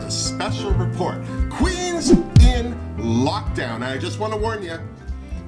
a special report. Queens in lockdown. And I just want to warn you,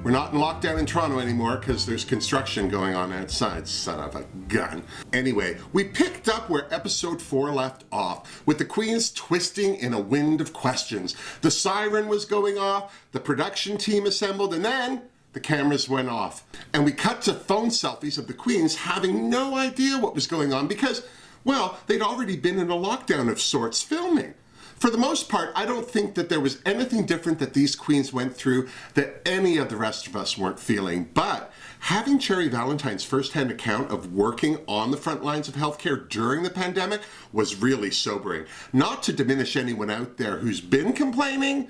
we're not in lockdown in Toronto anymore because there's construction going on outside, son of a gun. Anyway, we picked up where episode 4 left off, with the Queens twisting in a wind of questions. The siren was going off, the production team assembled, and then the cameras went off. And we cut to phone selfies of the Queens having no idea what was going on because, well, they'd already been in a lockdown of sorts filming. For the most part, I don't think that there was anything different that these Queens went through that any of the rest of us weren't feeling. But having Cherry Valentine's firsthand account of working on the front lines of healthcare during the pandemic was really sobering. Not to diminish anyone out there who's been complaining,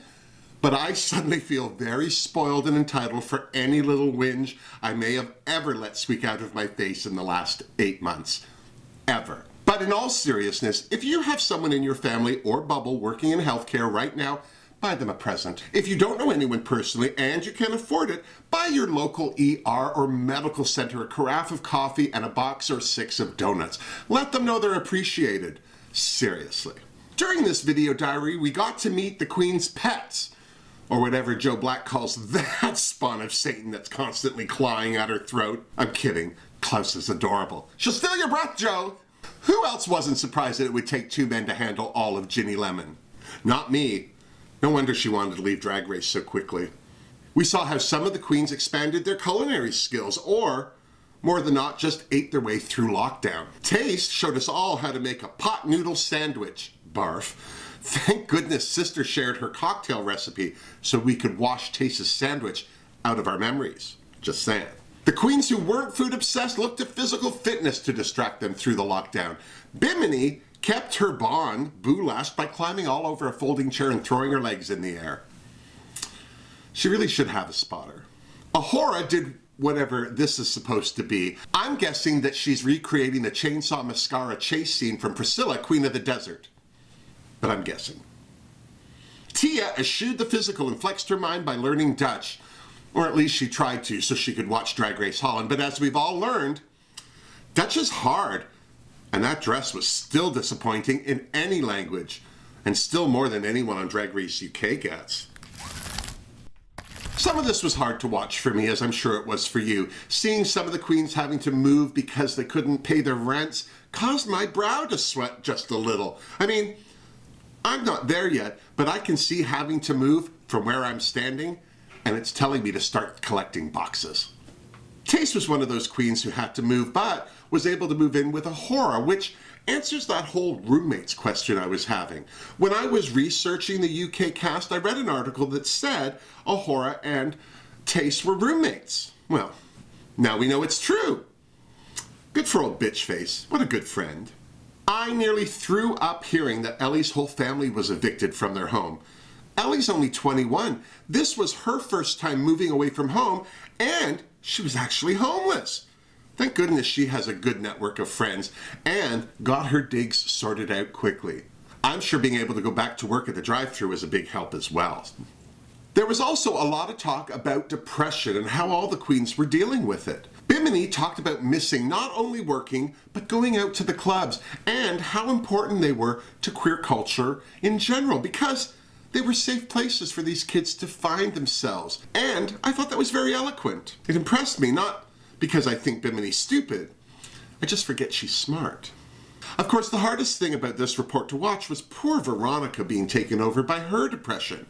but I suddenly feel very spoiled and entitled for any little whinge I may have ever let squeak out of my face in the last 8 months. Ever. But in all seriousness, if you have someone in your family or bubble working in healthcare right now, buy them a present. If you don't know anyone personally and you can afford it, buy your local ER or medical center a carafe of coffee and a box or 6 of donuts. Let them know they're appreciated. Seriously. During this video diary, we got to meet the Queen's pets, or whatever Joe Black calls that spawn of Satan that's constantly clawing at her throat. I'm kidding. Klaus is adorable. She'll steal your breath, Joe! Who else wasn't surprised that it would take 2 men to handle all of Ginny Lemon? Not me. No wonder she wanted to leave Drag Race so quickly. We saw how some of the Queens expanded their culinary skills, or, more than not, just ate their way through lockdown. Taste showed us all how to make a pot noodle sandwich. Barf. Thank goodness Sister shared her cocktail recipe so we could wash Taste's sandwich out of our memories. Just saying. The Queens who weren't food obsessed looked to physical fitness to distract them through the lockdown. Bimini kept her bond boo-lashed by climbing all over a folding chair and throwing her legs in the air. She really should have a spotter. Ahura did whatever this is supposed to be. I'm guessing that she's recreating the chainsaw mascara chase scene from Priscilla, Queen of the Desert. But I'm guessing. Tia eschewed the physical and flexed her mind by learning Dutch. Or at least she tried to, so she could watch Drag Race Holland. But as we've all learned, Dutch is hard. And that dress was still disappointing in any language. And still more than anyone on Drag Race UK gets. Some of this was hard to watch for me, as I'm sure it was for you. Seeing some of the Queens having to move because they couldn't pay their rents caused my brow to sweat just a little. I mean, I'm not there yet, but I can see having to move from where I'm standing, and it's telling me to start collecting boxes. Taste was one of those Queens who had to move, but was able to move in with Ahura, which answers that whole roommates question I was having. When I was researching the UK cast, I read an article that said Ahura and Taste were roommates. Well, now we know it's true. Good for old bitch face. What a good friend. I nearly threw up hearing that Ellie's whole family was evicted from their home. Ellie's only 21. This was her first time moving away from home, and she was actually homeless. Thank goodness she has a good network of friends and got her digs sorted out quickly. I'm sure being able to go back to work at the drive-thru was a big help as well. There was also a lot of talk about depression and how all the Queens were dealing with it. Bimini talked about missing not only working, but going out to the clubs, and how important they were to queer culture in general, because they were safe places for these kids to find themselves. And I thought that was very eloquent. It impressed me, not because I think Bimini's stupid. I just forget she's smart. Of course, the hardest thing about this report to watch was poor Veronica being taken over by her depression.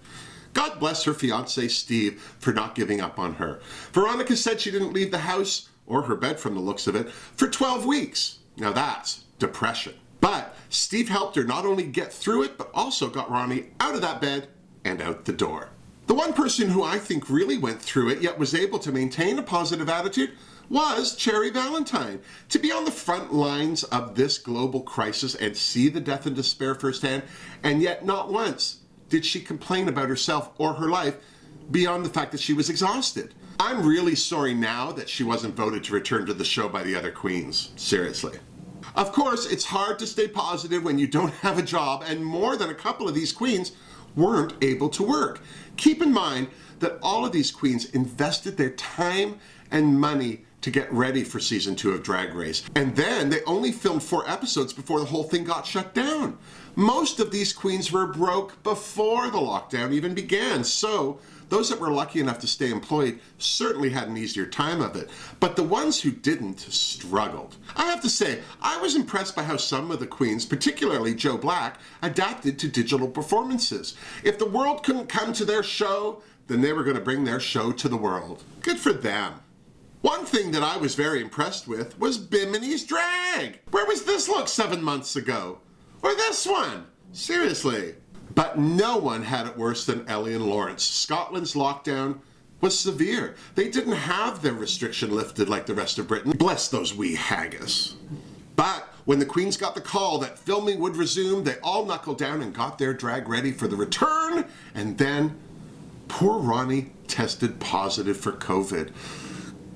God bless her fiancé Steve for not giving up on her. Veronica said she didn't leave the house, or her bed from the looks of it, for 12 weeks. Now that's depression. But Steve helped her not only get through it, but also got Ronnie out of that bed and out the door. The one person who I think really went through it, yet was able to maintain a positive attitude, was Cherry Valentine. To be on the front lines of this global crisis and see the death and despair firsthand, and yet not once did she complain about herself or her life beyond the fact that she was exhausted. I'm really sorry now that she wasn't voted to return to the show by the other Queens. Seriously. Of course, it's hard to stay positive when you don't have a job, and more than a couple of these Queens weren't able to work. Keep in mind that all of these Queens invested their time and money to get ready for season 2 of Drag Race. And then they only filmed 4 episodes before the whole thing got shut down. Most of these queens were broke before the lockdown even began, so those that were lucky enough to stay employed certainly had an easier time of it, but the ones who didn't struggled. I have to say, I was impressed by how some of the queens, particularly Joe Black, adapted to digital performances. If the world couldn't come to their show, then they were going to bring their show to the world. Good for them. One thing that I was very impressed with was Bimini's drag. Where was this look 7 months ago? Or this one? Seriously. But no one had it worse than Ellie and Lawrence. Scotland's lockdown was severe. They didn't have their restriction lifted like the rest of Britain. Bless those wee haggis. But when the queens got the call that filming would resume, they all knuckled down and got their drag ready for the return. And then poor Ronnie tested positive for COVID.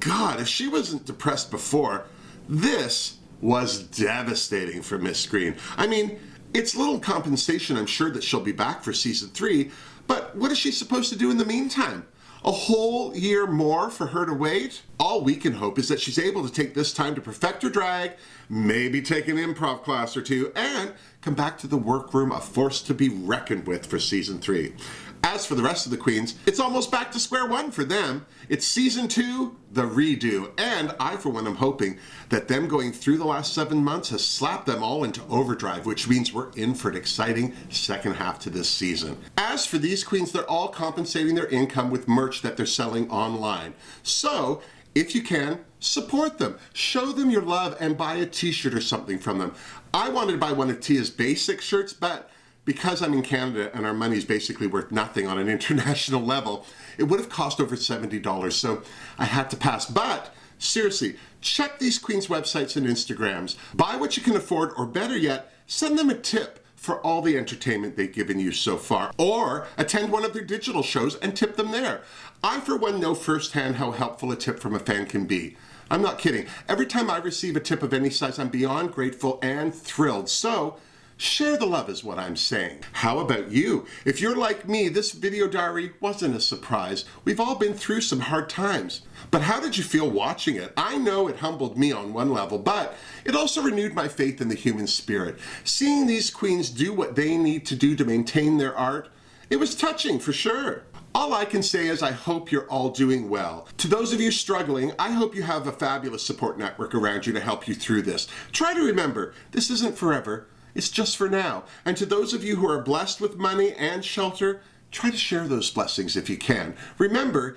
God, if she wasn't depressed before, this was devastating for Miss Green. I mean, it's little compensation, I'm sure, that she'll be back for season 3, but what is she supposed to do in the meantime? A whole year more for her to wait? All we can hope is that she's able to take this time to perfect her drag, maybe take an improv class or 2, and come back to the workroom a force to be reckoned with for season 3. As for the rest of the queens, it's almost back to square one for them. It's season 2, the redo. And I, for one, am hoping that them going through the last 7 months has slapped them all into overdrive, which means we're in for an exciting second half to this season. As for these queens, they're all compensating their income with merch that they're selling online. So, if you can, support them. Show them your love and buy a t-shirt or something from them. I wanted to buy one of Tia's basic shirts, but because I'm in Canada and our money is basically worth nothing on an international level, it would have cost over $70, so I had to pass. But seriously, check these queens' websites and Instagrams. Buy what you can afford, or better yet, send them a tip for all the entertainment they've given you so far. Or attend one of their digital shows and tip them there. I, for one, know firsthand how helpful a tip from a fan can be. I'm not kidding. Every time I receive a tip of any size, I'm beyond grateful and thrilled. So, share the love is what I'm saying. How about you? If you're like me, this video diary wasn't a surprise. We've all been through some hard times. But how did you feel watching it? I know it humbled me on one level, but it also renewed my faith in the human spirit. Seeing these queens do what they need to do to maintain their art, it was touching for sure. All I can say is I hope you're all doing well. To those of you struggling, I hope you have a fabulous support network around you to help you through this. Try to remember, this isn't forever. It's just for now. And to those of you who are blessed with money and shelter, try to share those blessings if you can. Remember,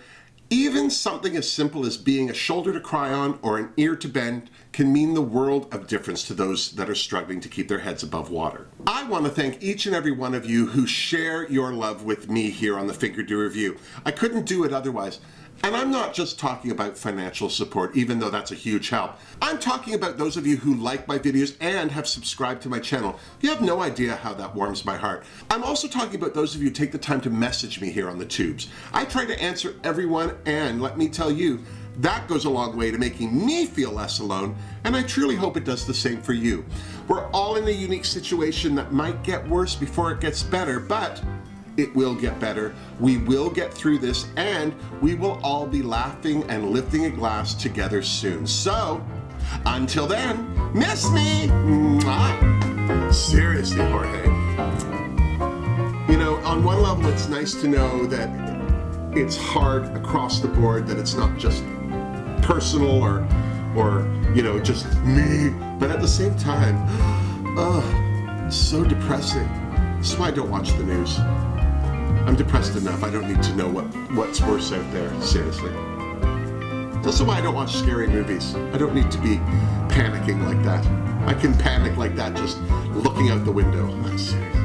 even something as simple as being a shoulder to cry on or an ear to bend can mean the world of difference to those that are struggling to keep their heads above water. I want to thank each and every one of you who share your love with me here on the Figure Do Review. I couldn't do it otherwise. And I'm not just talking about financial support, even though that's a huge help. I'm talking about those of you who like my videos and have subscribed to my channel. You have no idea how that warms my heart. I'm also talking about those of you who take the time to message me here on the tubes. I try to answer everyone, and let me tell you, that goes a long way to making me feel less alone, and I truly hope it does the same for you. We're all in a unique situation that might get worse before it gets better, but it will get better. We will get through this, and we will all be laughing and lifting a glass together soon. So, until then, miss me! Mwah. Seriously, Jorge. You know, on one level, it's nice to know that it's hard across the board, that it's not just personal or you know, just me. But at the same time, it's so depressing. That's why I don't watch the news. I'm depressed enough. I don't need to know what's worse out there, seriously. That's also why I don't watch scary movies. I don't need to be panicking like that. I can panic like that just looking out the window. I'm serious.